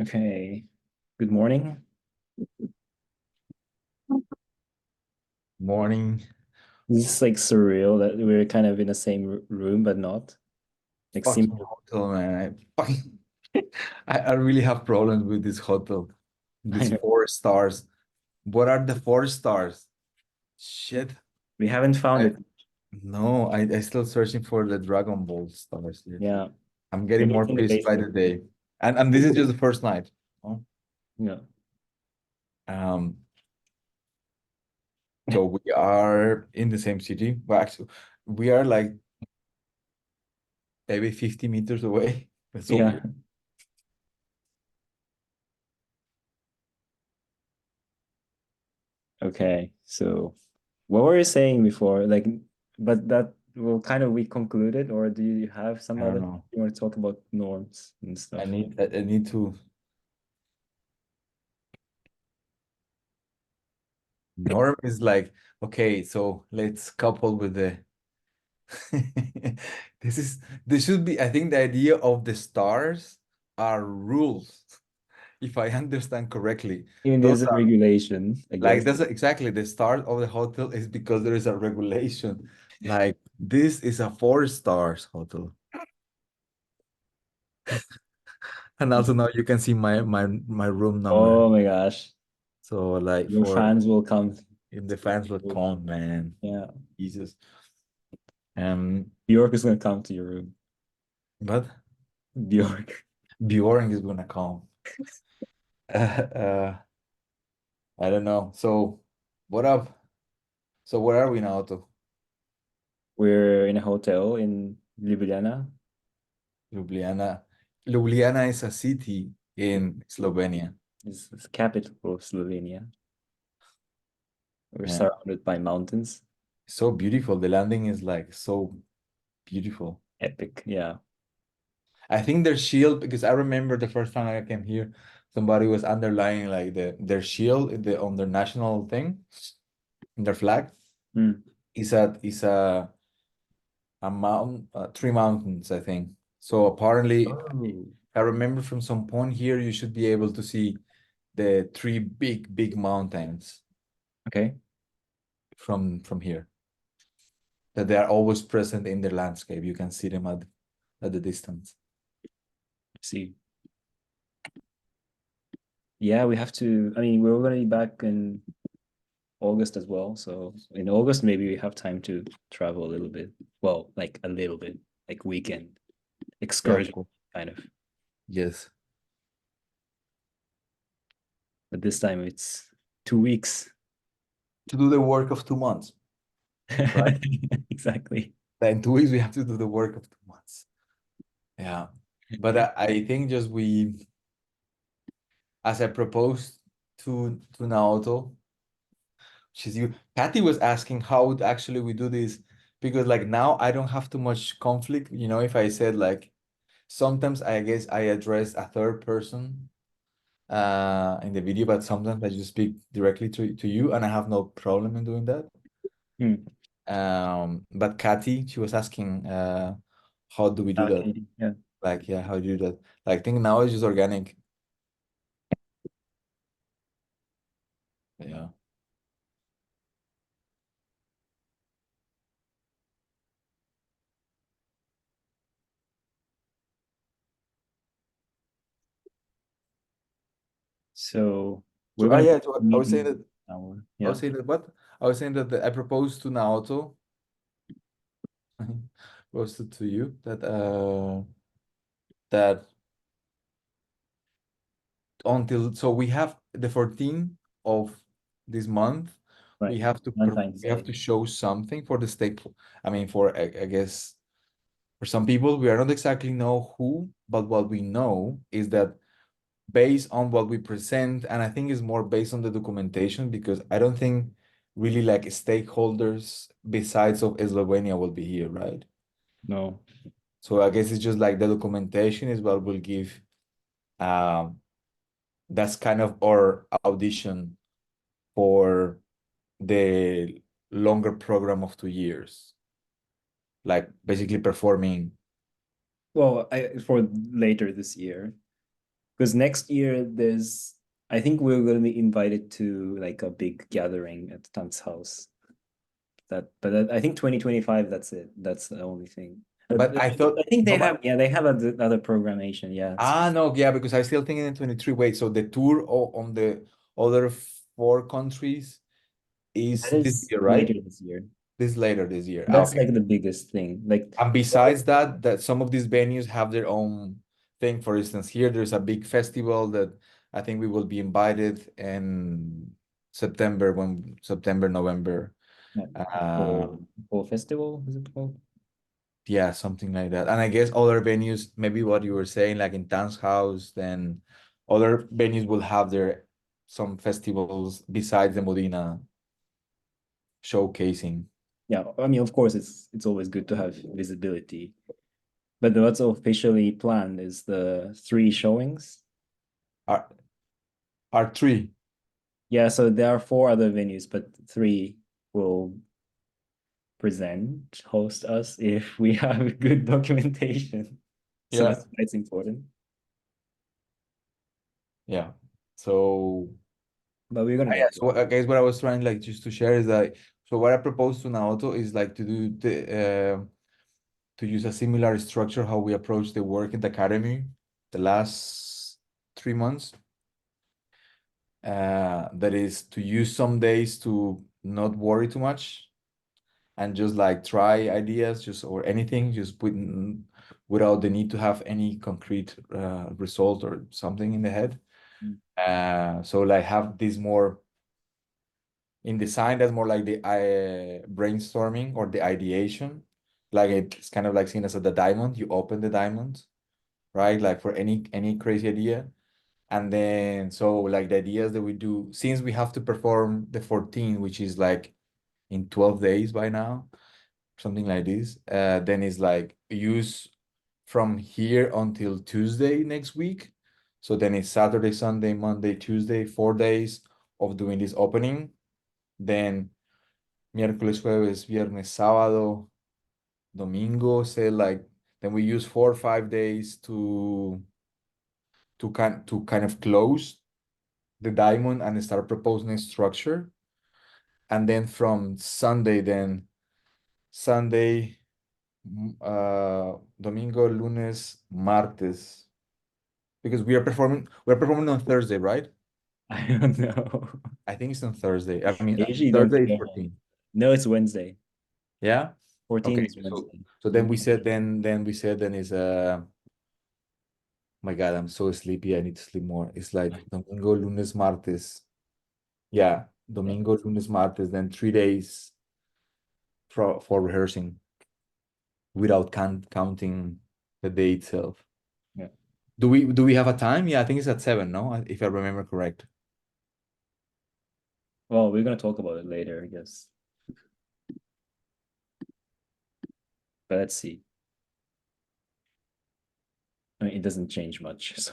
Okay. Good morning. Morning. This is like surreal that we're kind of in the same room, but not. Like, seem Fucking hotel, man. I really have problems with this hotel. I These know. 4 stars. What are the 4 stars? Shit. We haven't found I it. no, I still searching for the Dragon Ball stars here. Yeah. I'm getting Maybe more it's in the pissed by basement. the day. And this is just the first night. Oh. Yeah. Um, so we are in the same city. Well, actually, we are like maybe 50 meters away. It's so Yeah. weird. Okay. So what were you saying before? Like, but that will kind of we concluded, or do you have some I don't other know. you want to talk about norms and I stuff? need I need to Norm is like, okay, so let's couple with the this should be, I think the idea of the stars are rules, if I understand correctly. Even Those there's a are regulation, I like guess. that's exactly the stars of the hotel is because there is a regulation. Like this is a 4 stars hotel. And also now you can see my room number. Oh my gosh. So like Your for fans will come. in the fans will come, man. Yeah. Jesus. Um, Bjork is gonna come to your room. but Bjork. Bjorn is gonna come. Uh, I don't know. So, what up? So, where are we now, to We're in a hotel in Ljubljana. Ljubljana? Ljubljana is a city in Slovenia. It's the capital of Slovenia. We're Yeah, surrounded by mountains. so beautiful. The landing is like so beautiful. Epic. Yeah. I think their shield, because I remember the first time I came here, somebody was underlining like their shield on their national thing, their flag. Mm. Is a mountain, 3 mountains, I think. So apparently, Oh. I remember from some point here, you should be able to see the three big mountains Okay. from here. That they are always present in the landscape. You can see them at the distance. See. Yeah, we have to. I mean, we're gonna be back in August as well. So in August, maybe we have time to travel a little bit. Well, like a little bit, like weekend Yeah, of excursion course. kind of. Yes. But this time it's 2 weeks. To do the work of 2 months, right? Exactly. Then 2 weeks we have to do the work of 2 months. Yeah. But I think just as I proposed to Naoto, she's you. Patty was asking how would actually we do this because like now I don't have too much conflict. If I said like sometimes I guess I address a third person in the video, but sometimes I just speak directly to you, and I have no problem in doing that. Hmm. But Kathy, she was asking how do we do that? Okay. Yeah. Like, yeah, how do you do that? Like, I think now it's just organic. Yeah. So we're So, oh gonna yeah, so I meet was saying in that our I yeah. was saying that what? I was saying that I proposed to Naoto, posted to you that until so we have the 14th of this month, Right. we have to Valentine's we have Day. to show something for the stake. I mean, for I guess for some people, we are not exactly know who, but what we know is that based on what we present, and I think it's more based on the documentation because I don't think really like stakeholders besides of Slovenia will be here, right? No. So I guess it's just like the documentation is what will give um that's kind of our audition for the longer program of 2 years, like basically performing. Well, I for later this year. because next year there's I think we're going to be invited to like a big gathering at Tan's house. I think 2025, that's it. That's the only thing. But I I thought, think they no, have, but yeah, they have other programmation. Yeah. no, yeah, because I still thinking in 23. Wait, so the tour on the other four countries is That this is year, later right? this year. This later this year. Ah, That's okay. like the biggest thing. Like, And besides that, that some of these venues have their own thing. For instance, here there's a big festival that I think we will be invited in September, when September, November. yeah, Uh, whole festival, is it called? yeah, something like that. And I guess other venues, maybe what you were saying, like in Tan's house, then other venues will have their some festivals besides the Modena showcasing. Yeah, I mean, of course, it's always good to have visibility. But what's officially planned is the three showings. Are are three. Yeah, so there are four other venues, but three will present, host us if we have good documentation. So Yeah. that's important. Yeah. So But we're gonna yeah, get so there. I guess what I was trying like just to share is that so what I proposed to Naoto is like to do to use a similar structure how we approach the work in the academy the last 3 months. That is to use some days to not worry too much and just like try ideas, just or anything, just without the need to have any concrete result or something in the head. Mm. So like have this more in design, that's more like the brainstorming or the ideation. Like it's kind of like seen as the diamond. You open the diamond, right? Like for any crazy idea. And then so like the ideas that we do, since we have to perform the 14, which is like in 12 days by now, something like this, then it's like use from here until Tuesday next week. So then it's Saturday, Sunday, Monday, Tuesday, 4 days of doing this opening. Then miércoles, jueves, viernes, sábado, domingo, say like then we use 4 or 5 days to kind of close the diamond and start proposing a structure. And then from Sunday, then Sunday, domingo, lunes, martes, because we're performing on Thursday, right? I don't know. I think it's on Thursday. I mean, I usually don't Thursday is care. 14. No, it's Wednesday. Yeah. 14 Okay. is So Wednesday. so then we said then we said then is my God, I'm so sleepy. I need to sleep more. It's like domingo, lunes, martes. Yeah, Yeah, domingo, lunes, martes, then 3 days for rehearsing without counting the day itself. yeah. Do we have a time? Yeah, I think it's at 7, no? If I remember correct. Well, we're gonna talk about it later, I guess. But let's see. I mean, it doesn't change much. So,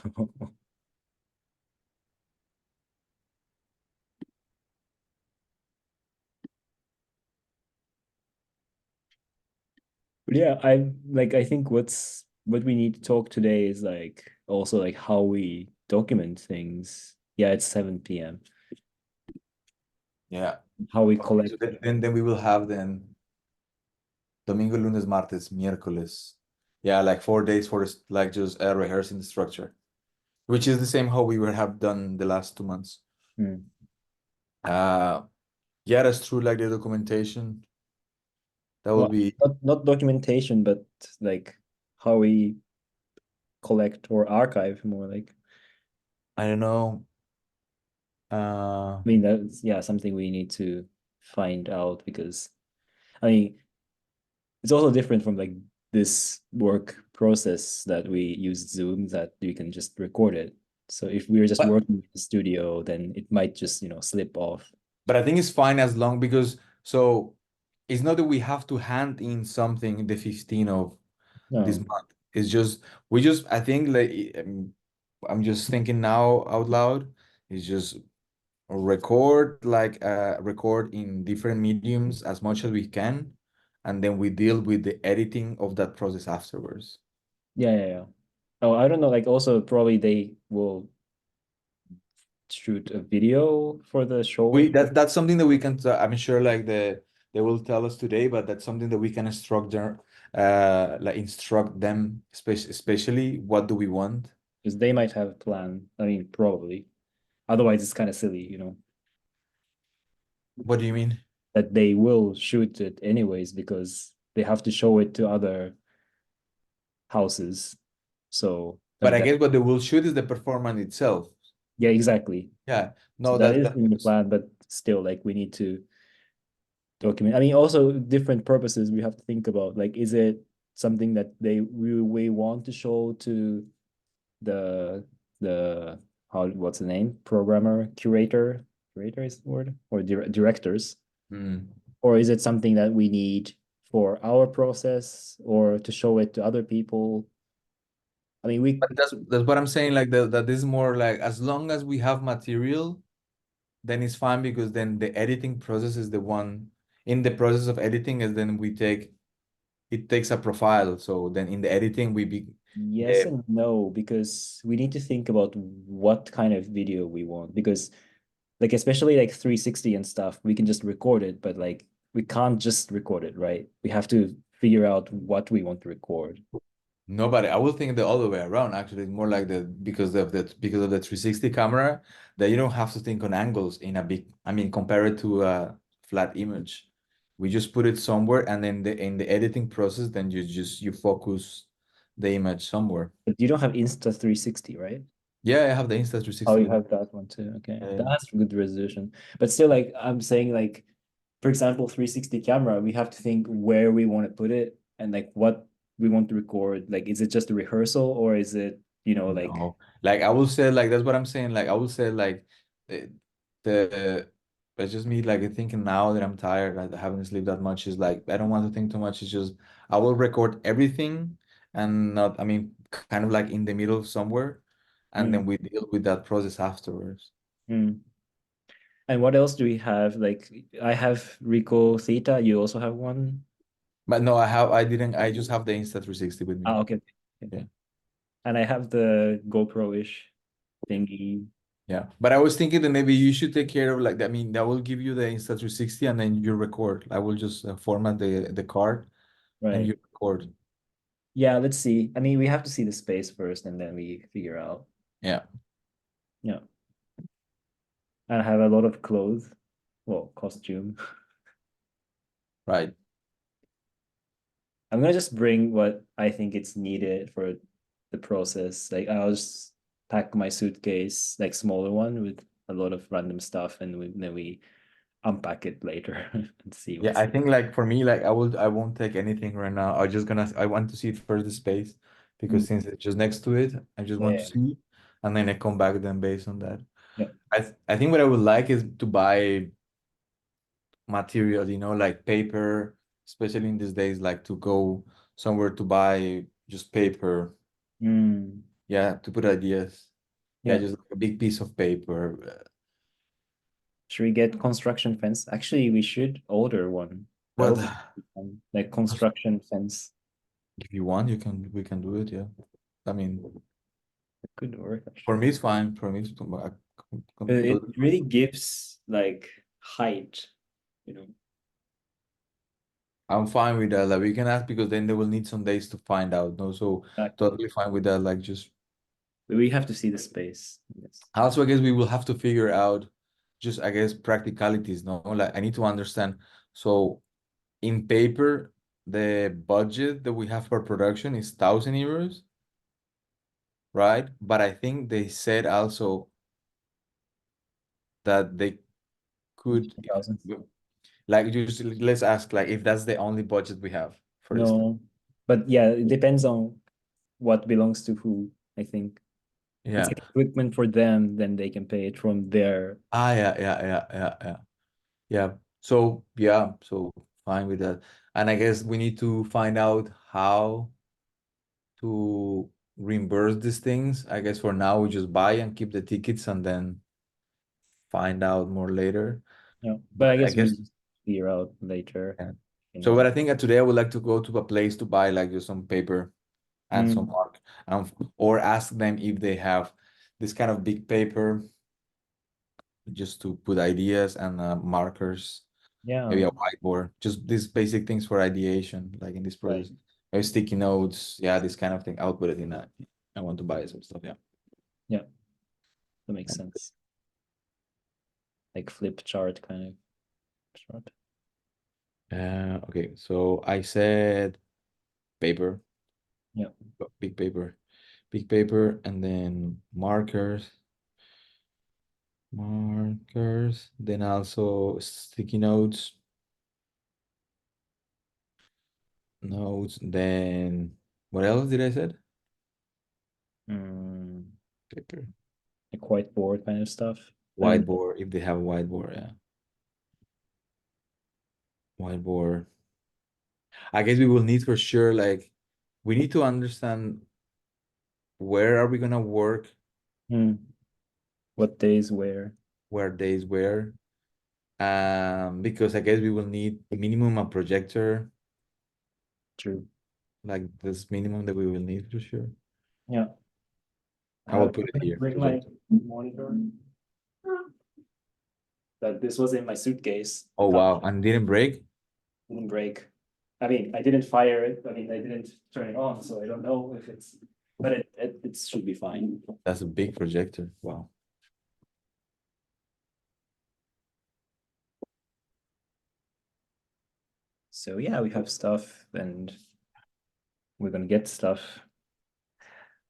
but yeah, I think what we need to talk today is like also like how we document things. Yeah, it's 7 p.m. Yeah. How we Okay, collect. so then we will have then domingo, lunes, martes, miércoles. Yeah, like 4 days for like just rehearsing the structure, which is the same how we were have done the last 2 months. Hmm. Uh, yeah, that's true. Like the documentation, that will Well, be, not documentation, but like how we collect or archive more like. I don't know. I mean, that's yeah, something we need to find out because I mean, it's also different from like this work process that we use Zoom that you can just record it. So if we're just but working in the studio, then it might just, slip off. but I think it's fine as long because so it's not that we have to hand in something the 15th of this No. month. It's just we just I think like I'm just thinking now out loud. It's just record in different mediums as much as we can, and then we deal with the editing of that process afterwards. Yeah, yeah, yeah. Oh, I don't know. Like also probably they will shoot a video for the We showing. that's something that we can. I'm sure like they will tell us today, but that's something that we can instruct them, like instruct them, especially what do we want. Because they might have a plan. I mean, probably. Otherwise, it's kind of silly, What do you mean? that they will shoot it anyways because they have to show it to other houses. So But like I that, guess what they will shoot is the performance itself. yeah, exactly. Yeah, So no, that that is that in the plan, but still, like we need to document. I mean, also different purposes we have to think about. Like, is it something that we want to show to the the how what's the name? Programmer, curator is the word, or directors, mm. or is it something that we need for our process or to show it to other people? I mean, we But that's what I'm saying. Like that is more like as long as we have material, then it's fine because then the editing process is the one in the process of editing is then we take it takes a profile. So then in the editing we be yes uh, and no because we need to think about what kind of video we want because like especially like 360 and stuff, we can just record it, but like we can't just record it, right? We have to figure out what we want to record. nobody. I will think the other way around. Actually, it's more like the because of the 360 camera that you don't have to think on angles in a big. I mean, compare it to a flat image. We just put it somewhere, and then in the editing process, then you focus the image somewhere. But you don't have Insta 360, right? Yeah, I have the Insta Oh, 360 you with me. have that one too. Okay. Yeah. That's good resolution. But still, like I'm saying, like, for example, 360 camera, we have to think where we want to put it and like what we want to record. Like, is it just a rehearsal or is it, like No, like I will say, like that's what I'm saying. Like I will say, like the, the it's just me like thinking now that I'm tired, I haven't slept that much. Is like I don't want to think too much. It's just I will record everything and not. I mean, kind of like in the middle somewhere, and mm, then we deal with that process afterwards. mm. And what else do we have? Like, I have Rico Theta. You also have one? But no, I didn't. I just have the Insta 360 with me. Ah, okay. Okay. Yeah. And I have the GoPro-ish thingy. Yeah, but I was thinking that maybe you should take care of like I mean that will give you the Insta 360 and then you record. I will just format the card and Right. you record. Yeah, let's see. I mean, we have to see the space first and then we figure out. Yeah, Yeah. And I have a lot of clothes. Well, costume. right. I'm gonna just bring what I think it's needed for the process. Like I'll just pack my suitcase, like smaller one with a lot of random stuff, and then we unpack it later and see Yeah, what's. I think like for me, like I won't take anything right now. I want to see it first the space Mm, because since it's just next to it, I just want to yeah, see and then I come back then based on that. yeah. I think what I would like is to buy material, like paper, especially in these days, like to go somewhere to buy just paper. Mm, Yeah, to put ideas. Yeah, yeah. just like a big piece of paper. Should we get construction fence? Actually, we should order one. That What would be fun. Like construction fence. if you want, we can do it, yeah. I mean, It could work for actually. me it's fine. For me it's It completely fine. really gives like height, you know. I'm fine with that. Like we can ask because then they will need some days to find out. No, so Exactly. totally fine with that. Like just We have to see the space. Yes. also I guess we will have to figure out just I guess practicalities, no? Like I need to understand. So in paper, the budget that we have for production is 1,000 euros, right? But I think they said also that they could 10,000. like just let's ask like if that's the only budget we have for this thing. No, but yeah, it depends on what belongs to who, I think. If it's Yeah. like equipment for them, then they can pay it from their. Yeah. Yeah. So yeah, so fine with that. And I guess we need to find out how to reimburse these things. I guess for now we just buy and keep the tickets and then find out more later. But I But I guess we guess just figure out later, yeah. you So know. what I think today I would like to go to a place to buy like just some paper. and some Mm, mark, or ask them if they have this kind of big paper just to put ideas and markers, yeah, maybe a whiteboard, just these basic things for ideation, like in this right. process. Maybe sticky notes, yeah, this kind of thing. I'll put it in that. I want to buy some stuff, yeah. Yeah, that makes sense. Like flip chart kind of chart. Okay, so I said paper, Yeah. big paper, big paper, and then markers, then also sticky notes, then what else did I said? Mm, Paper, like whiteboard kind of stuff. I mean, whiteboard, if they have a whiteboard, yeah. Whiteboard. I guess we will need for sure, like, we need to understand where are we gonna work, mm, what days where? where days where, because I guess we will need minimum a projector, True. like this minimum that we will need for sure. Yeah. I will How put it here, break my projector. monitor? That this was in my suitcase. Oh Thought wow, and didn't break? it didn't break. I mean, I didn't fire it. I mean, I didn't turn it on, so I don't know if it's, but it should be fine. That's a big projector. Wow. So yeah, we have stuff and we're gonna get stuff.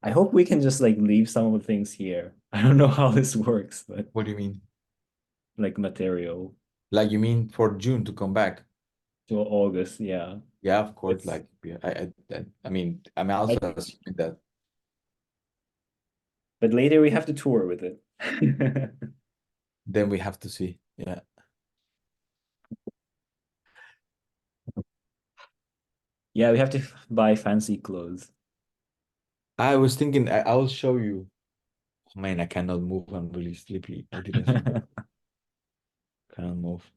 I hope we can just like leave some of the things here. I don't know how this works, but What do you mean? like material Like you mean for June to come back? to August, yeah. Yeah, of course. It's Like yeah, I'm I also think, assuming that but later we have to tour with it. then we have to see. Yeah. Yeah, we have to buy fancy clothes. I was thinking I'll show you. Oh, man, I cannot move. I'm really sleepy. I didn't sleep. Cannot move.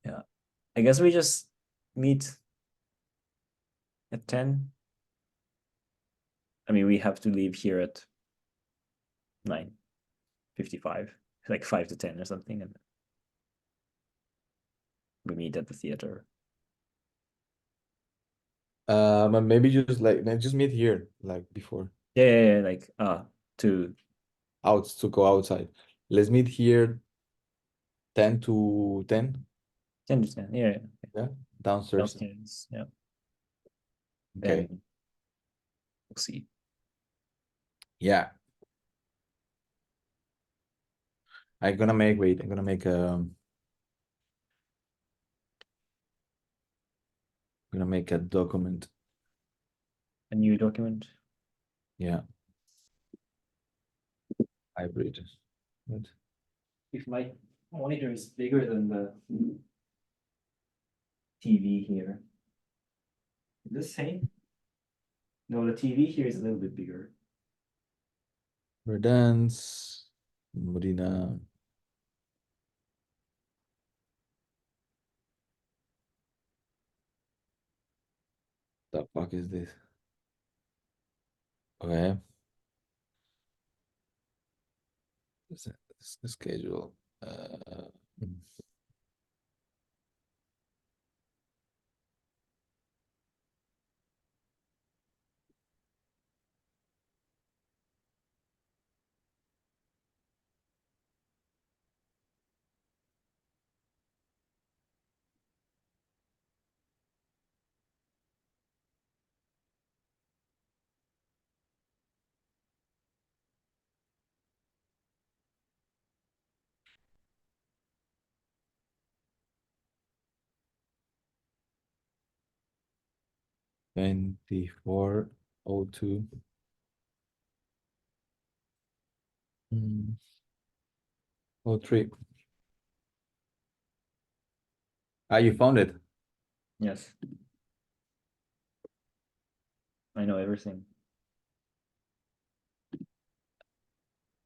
Yeah. I guess we just meet at 10. I mean, we have to leave here at 9:55, like 5 to 10 or something, and we meet at the theater. And maybe just like then just meet here, like before. Yeah, like to Out to go outside. Let's meet here 10 to 10. 10 to 10. Yeah, Yeah. Downstairs. downstairs. Yeah. Okay. Then we'll see. Yeah. I'm gonna make a document. A new document. Yeah. Hybrid. What? If my monitor is bigger than the TV here. Is this same? No, the TV here is a little bit bigger. Verdance. Modena. The fuck is this? Okay. This is schedule. Mm. 2402. Mm. 03. Ah, you found it. Yes, I know everything.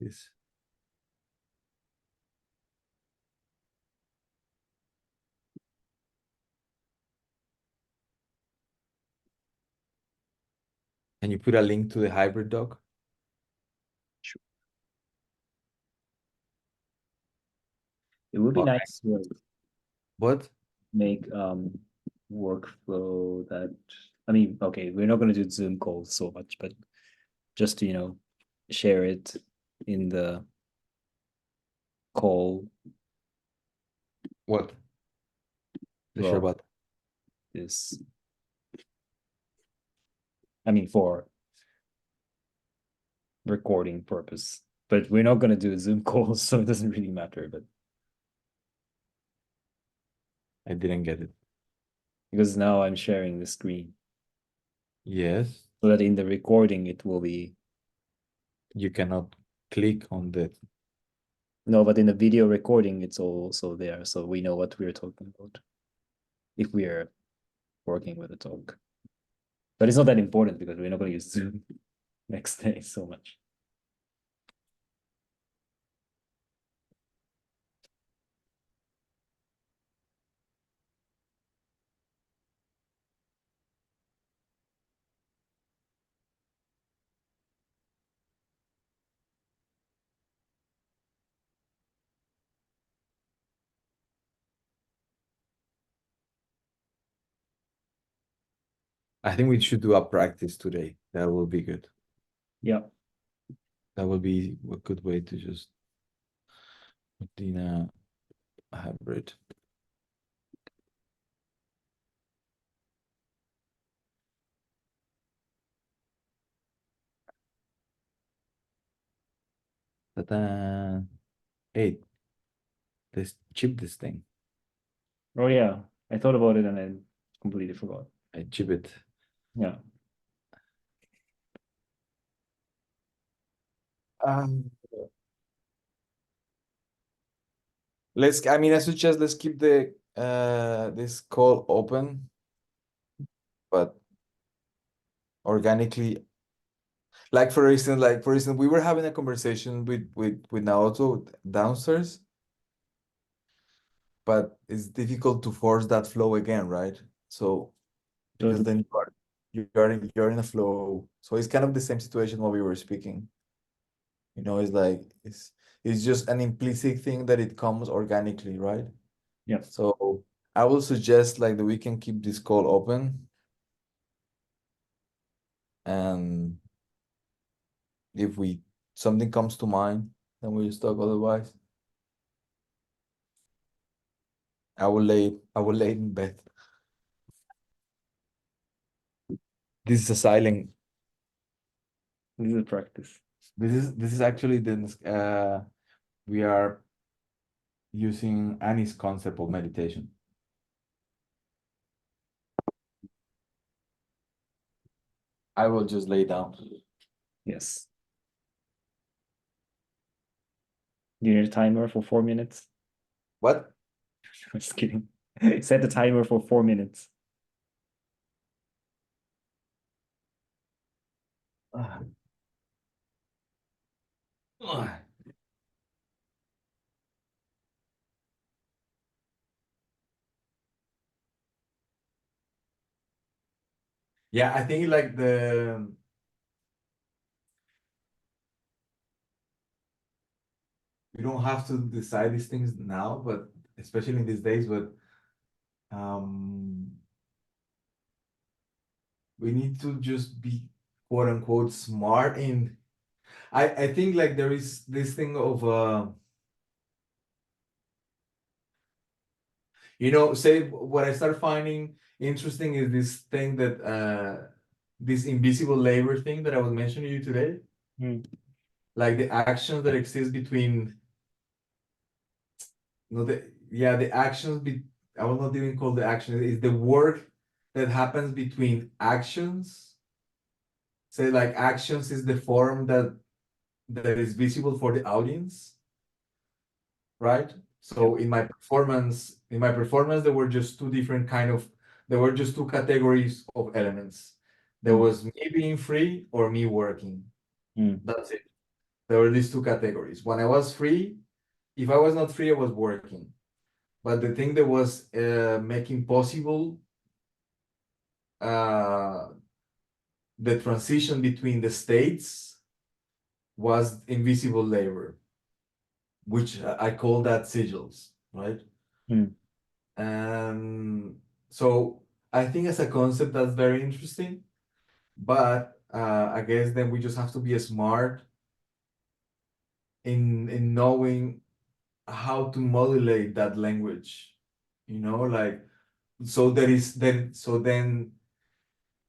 This. Can you put a link to the hybrid doc? Sure. It would be All right. nice to What? make workflow that, I mean, okay, we're not going to do Zoom calls so much, but just to, share it in the call. What? The share Well, button. this, I mean, for recording purpose, but we're not going to do a Zoom call, so it doesn't really matter. But I didn't get it. because now I'm sharing the screen, Yes. so that in the recording it will be, You cannot click on that. no, but in the video recording it's also there, so we know what we're talking about if we are working with a talk. But it's not that important because we're not going to use Zoom next day so much. I think we should do a practice today. That will be good. Yeah. That will be a good way to just put in a hybrid. Ta-da. Hey, let's chip this thing. Oh yeah, I thought about it and I completely forgot. I chip it. Yeah. Um, I suggest let's keep the this call open, but organically. Like for instance, we were having a conversation with Naoto downstairs, but it's difficult to force that flow again, right? So because So, then you're in a flow. So it's kind of the same situation while we were speaking. It's like it's just an implicit thing that it comes organically, right? yeah. So I will suggest like that we can keep this call open, and if we something comes to mind, then we'll just talk. Otherwise, I will lay in bed. This is a silent. This is a practice. This is actually we are using Annie's concept of meditation. I will just lay down. Yes. Do you need a timer for 4 minutes? What? I'm just kidding. Set the timer for 4 minutes. Ah. Ah. Yeah, I think like we don't have to decide these things now, but especially in these days, but um we need to just be quote unquote smart in I think like there is this thing of say what I start finding interesting is this thing that this invisible labor thing that I was mentioning to you today, Mm. like the actions that exist between no the yeah the actions be I will not even call the action is the work that happens between actions. Say like actions is the form that is visible for the audience, right? Yeah. So in my performance, there were just two categories of elements. There Mm. was me being free or me working. Mm. That's it. There were these two categories. When I was free, if I was not free, I was working. But the thing that was making possible uh, the transition between the states was invisible labor, which I call that sigils, right? Mm. And so I think as a concept that's very interesting, but I guess then we just have to be smart in knowing how to modulate that language, like so there is then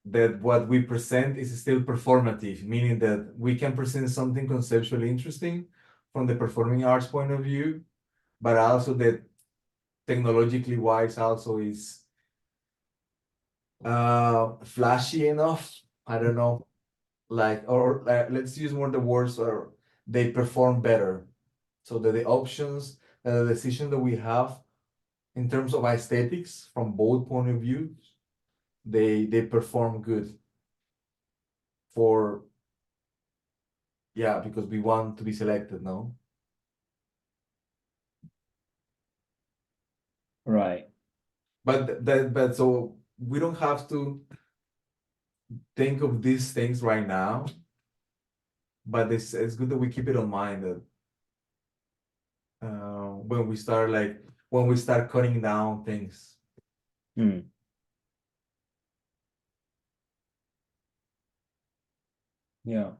that what we present is still performative, meaning that we can present something conceptually interesting from the performing arts point of view, but also that technologically wise also is flashy enough. I don't know, like, or let's use more the words, or they perform better. So that the options and the decision that we have in terms of aesthetics from both point of views, they perform good for, yeah, because we want to be selected, no? Right. But so we don't have to think of these things right now, but it's good that we keep it in mind that when we start cutting down things. Mm. Yeah.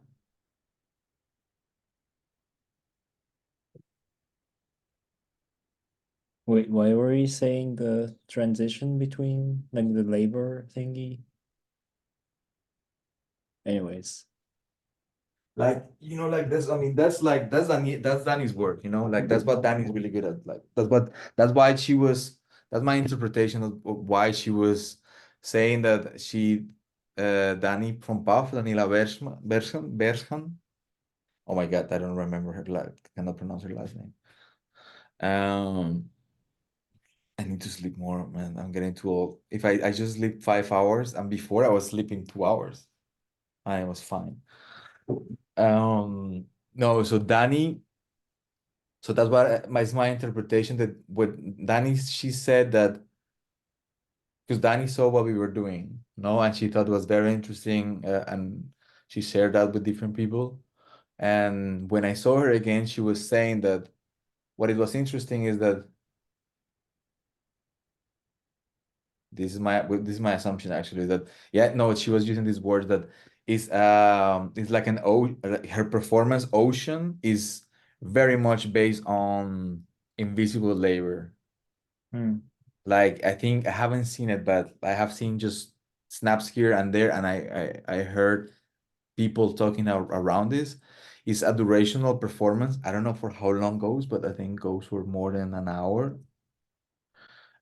Wait, why were you saying the transition between like the labor thingy? Anyways. Like, like this, I mean, that's Danny's work, like that's what Danny's really good at. Like that's why that's my interpretation of why she was saying that Danny from PAF, Daniela Bershman. Oh my God, I don't remember her, like, cannot pronounce her last name. Um, I need to sleep more, man. I'm getting too old. If I just sleep 5 hours, and before I was sleeping 2 hours, I was fine. No, so Danny, so that's what is my interpretation, that what Danny, she said that because Danny saw what we were doing, no, and she thought it was very interesting, and she shared that with different people. And when I saw her again, she was saying that what it was interesting is that this is my assumption actually, that yeah, no, she was using these words that is like her performance ocean is very much based on invisible labor. Mm. Like, I think I haven't seen it, but I have seen just snaps here and there, and I heard people talking around this. It's a durational performance. I don't know for how long goes, but I think goes for more than an hour.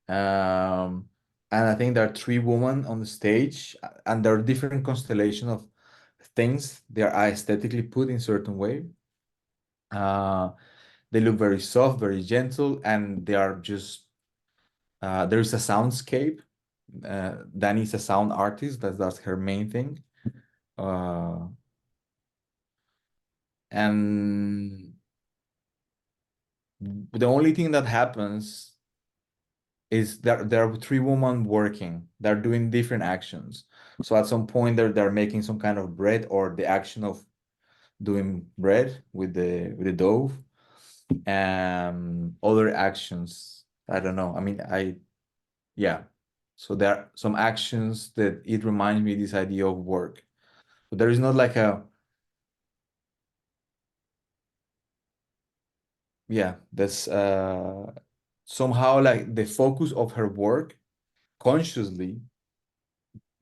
Um, and I think there are three women on the stage, and there are different constellation of things. They are aesthetically put in certain way. Uh, they look very soft, very gentle, and they are just there is a soundscape. Dani's a sound artist. That's her main thing. Uh, and the only thing that happens is there are three women working. They're doing different actions. So at some point they're making some kind of bread, or the action of doing bread with the dough, and other actions. I don't know. I mean, yeah. So there are some actions that it reminds me this idea of work. But there is not like a, yeah, that's somehow like the focus of her work consciously,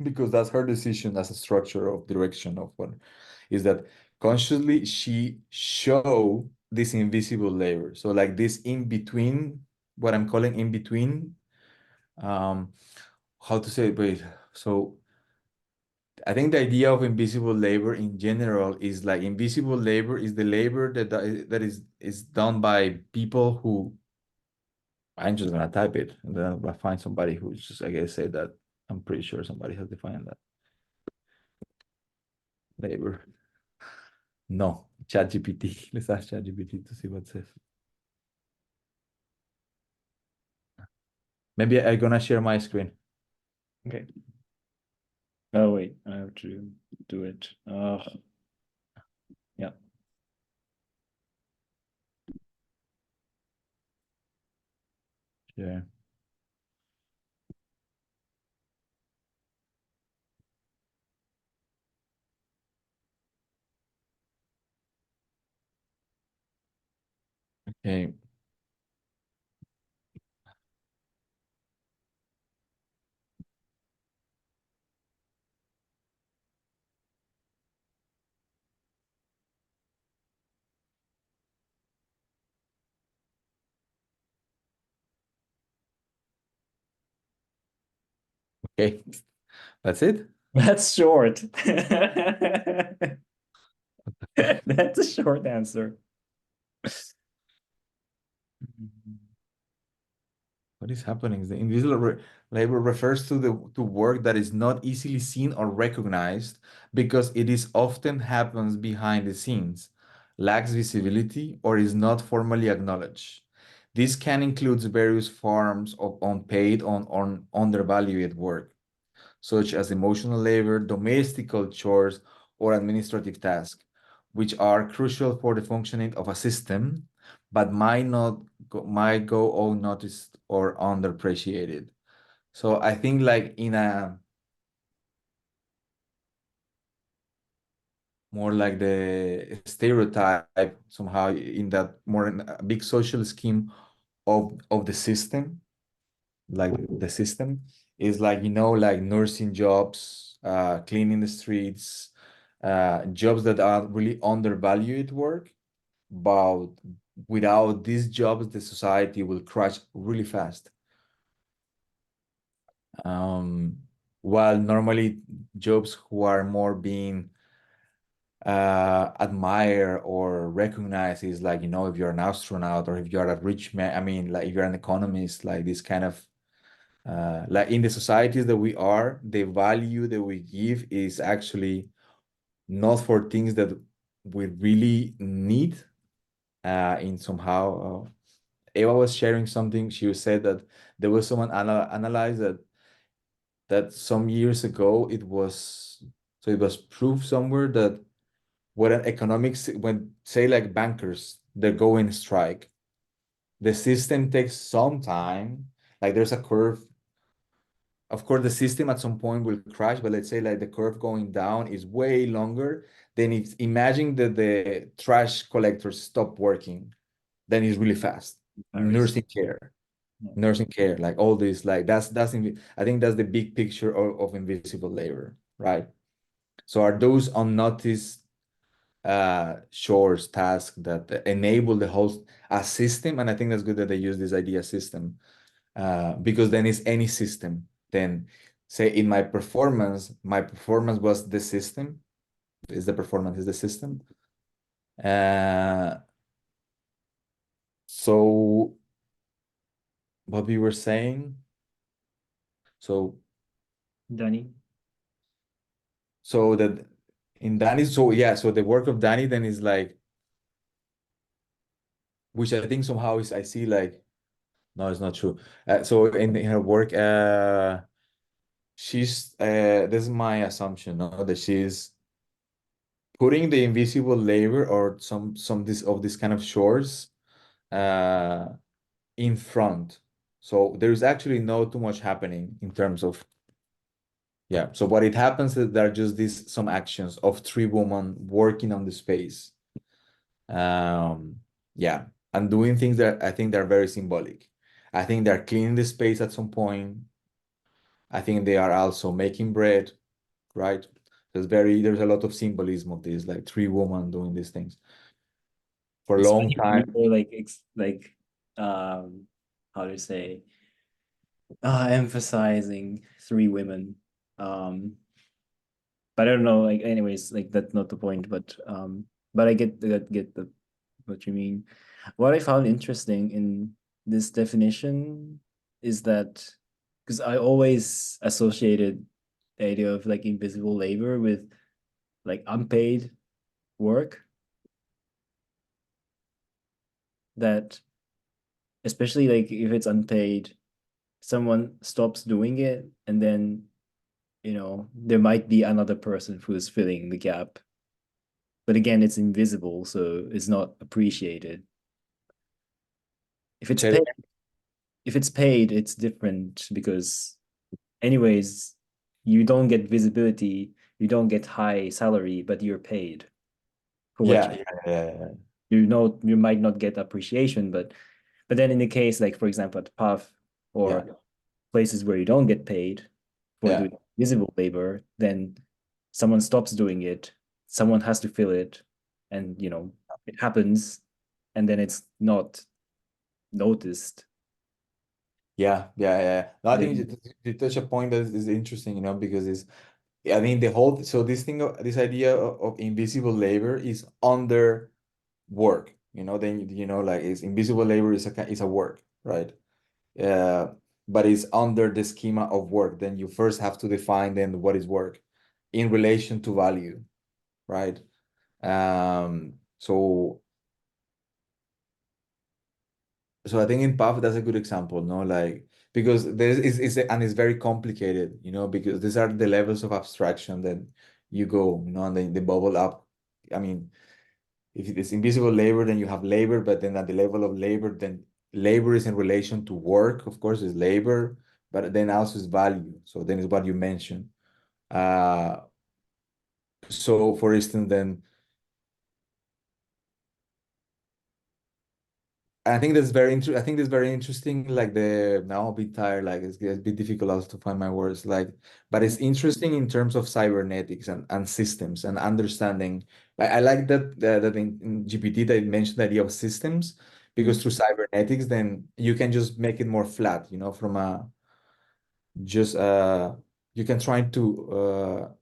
because that's her decision as a structure of direction of what is that consciously she show this invisible labor. So like this in between, what I'm calling in between, um, how to say it, wait, so I think the idea of invisible labor in general is like invisible labor is the labor that is done by people who, I'm just gonna type it and then I find somebody who's just, I guess, say that. I'm pretty sure somebody has defined that labor. No, ChatGPT. Let's ask ChatGPT to see what it says. Maybe I'm gonna share my screen. Okay. Oh wait, I have to do it. Yeah. Yeah. Okay. Okay. That's it. That's short. That's a short answer. What is happening? The invisible labor refers to the to work that is not easily seen or recognized because it is often happens behind the scenes, lacks visibility, or is not formally acknowledged. This can include various forms of unpaid or undervalued work, such as emotional labor, domestical chores, or administrative tasks, which are crucial for the functioning of a system, but might go unnoticed or underappreciated. So I think like in a more like the stereotype somehow in that more in a big social scheme of the system, like the system is like like nursing jobs, cleaning the streets, jobs that are really undervalued work, but without these jobs the society will crash really fast. um, while normally jobs who are more being admired or recognized is like if you're an astronaut or if you're a rich man, I mean like if you're an economist, like this kind of like in the societies that we are, the value that we give is actually not for things that we really need in somehow. Eva was sharing something. She said that there was someone analyzed that some years ago it was proved somewhere that when say like bankers they go in strike, the system takes some time. Like there's a curve. Of course, the system at some point will crash, but let's say like the curve going down is way longer than if imagine that the trash collectors stop working, then it's really fast. Paris. Nursing care, Yeah. nursing care, like all this, like I think that's the big picture of invisible labor, right? So are those unnoticed chores, tasks that enable the host a system, and I think that's good that they use this idea system because then it's any system. Then say in my performance was the system. Is the performance is the system. Uh, so what we were saying. So Danny. so that in Danny, so yeah, so the work of Danny then is like, which I think somehow is I see like no, it's not true. So in her work, she's this is my assumption, no, that she's putting the invisible labor or some this of this kind of chores uh, in front. So there's actually no too much happening in terms of yeah. So what it happens is there are just these some actions of three women working on the space. Um, yeah, and doing things that I think they're very symbolic. I think they're cleaning the space at some point. I think they are also making bread, right? There's a lot of symbolism of this, like three women doing these things for a It's long funny when time. people like how to say emphasizing three women. Um but I don't know, like anyways, like that's not the point, but I get the what you mean. What I found interesting in this definition is that because I always associated the idea of like invisible labor with like unpaid work that especially like if it's unpaid, someone stops doing it and then there might be another person who's filling the gap. But again, it's invisible, so it's not appreciated. If it's Say it paid, again. if it's paid, it's different because anyways, you don't get visibility, you don't get high salary, but you're paid for what Yeah, yeah. you might not get appreciation, but then in the case like for example at PUF Yeah, or places where you don't get paid for yeah. doing visible labor, then someone stops doing it, someone has to fill it, and it happens, and then it's not noticed. Yeah. No, I think Then you touch a point that is interesting, because it's, I mean, so this thing, this idea of invisible labor is under work, then, like it's invisible labor is a work, right? Uh, but it's under the schema of work. Then you first have to define then what is work in relation to value, right? So I think in PUF that's a good example, no? Like because there's is and it's very complicated, because these are the levels of abstraction that you go, and then they bubble up. I mean, if it's invisible labor, then you have labor, but then at the level of labor, then labor is in relation to work, of course, is labor, but then also is value. So then it's what you mentioned. Uh, so for instance, then I think that's very interesting. I think that's very interesting. Like now I'm a bit tired. Like it's a bit difficult also to find my words. Like, but it's interesting in terms of cybernetics and systems and understanding. I like that in GPT they mentioned the idea of systems because mm, through cybernetics, then you can just make it more flat. From a just you can try to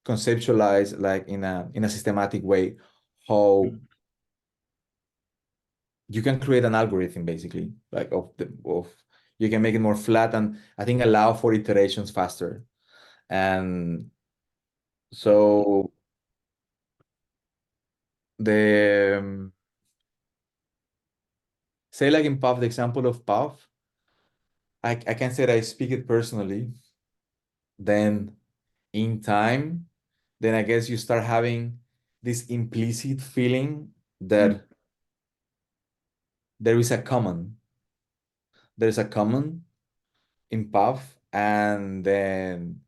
conceptualize like in a systematic way how mm, you can create an algorithm basically like of you can make it more flat and I think allow for iterations faster. And so the say like in PUF, the example of PUF, I can say that I speak it personally. Then in time, then I guess you start having this implicit feeling mm, that there is a common, there's a common in PUF, and then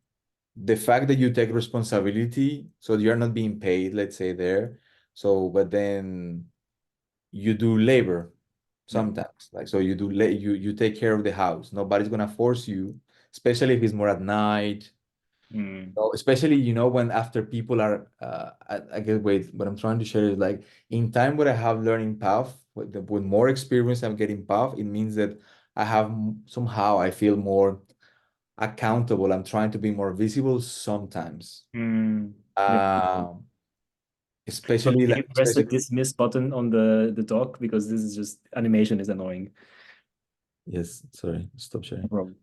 the fact that you take responsibility, so you're not being paid, let's say there. So, but then you do labor mm, sometimes, like so you do you take care of the house. Nobody's gonna force you, especially if it's more at night. mm, So especially when after people are, I guess wait, what I'm trying to share is like in time where I have learning path with more experience I'm getting path, it means that I have somehow I feel more accountable. I'm trying to be more visible sometimes. mm. Yeah. Um, So especially can like you press the especially dismiss button on the dock because this is just animation is annoying. yes, sorry, stop No sharing. problem.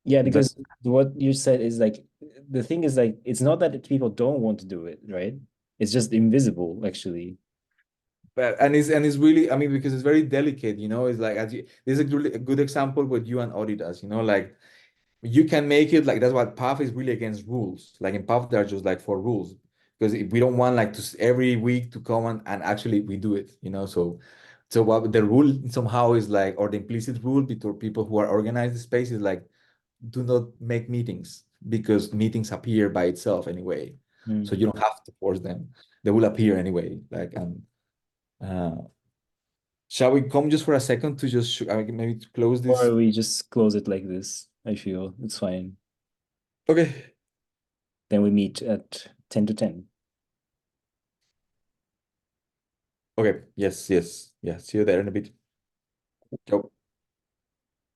Yeah, But because what you said is like the thing is like it's not that people don't want to do it, right? It's just invisible, actually. and it's really, I mean, because it's very delicate, it's like this is really a good example with you and Adidas, like you can make it like that's what PUF is really against rules. Like in PUF, there are just like four rules because we don't want like to every week to come and actually we do it, so what the rule somehow is like, or the implicit rule between people who are organized the space is like, do not make meetings because meetings appear by itself anyway. So Mm. you don't have to force them. They will appear anyway. Like, and uh, shall we come just for a second to just maybe to close this? Or we just close it like this. I feel it's fine. Okay. Then we meet at 10 to 10. Okay. Yes. Yes. Yeah. See you there in a bit. Ciao.